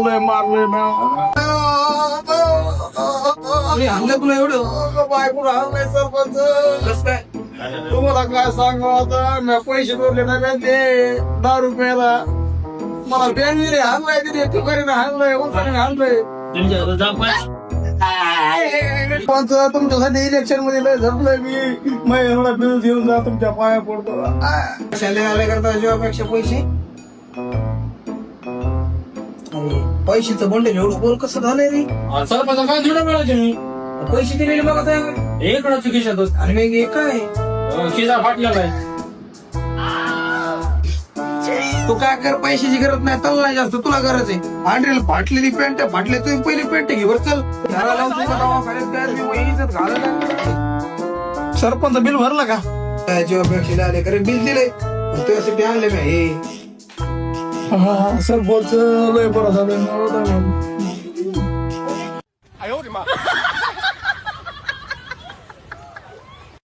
लय मारले ना. आणलं तुला एवढं बायको आणलंय सरपंच. कसं काय? तुम्हाला काय सांगू आता, मी पैसे भरले ना बँके 10 रुपयाला. मला बँकेने हाणलाय, तिथे तुकारीने हाणलंय, उतारीने हाणलंय. पंच तुमच्यासाठी इलेक्शन मध्ये लय झपलोय मी. एवढा बिल देऊन जा, तुमच्या पाया पडतो. शाले आले करता जीवापेक्षा पैसे. पैशाचं बंडल एवढं बोल कसं झालंय रे? सरपंच काय दिलं मिळायचे मी? पैसे दिलेले बघा त्या एक खिशात आणि मग हे काय खिसा फाटलेला आहे. तू काय कर, पैशाची गरज नाही, तल नाही जास्त, तुला गरज आहे. आंड्रेल फाटलेली पॅन्ट फाटले, तुम्ही पहिली पॅन्ट घे बरं. चल घराला लावून तुझ्या दवाखान्यात काय, मी वहिनीच घालायला. सरपंच बिल भरलं का? जीवापेक्षा आले करे बिल दिले, तुझ्यासाठी आणले मी हे. सरपंच लय बरं झालं.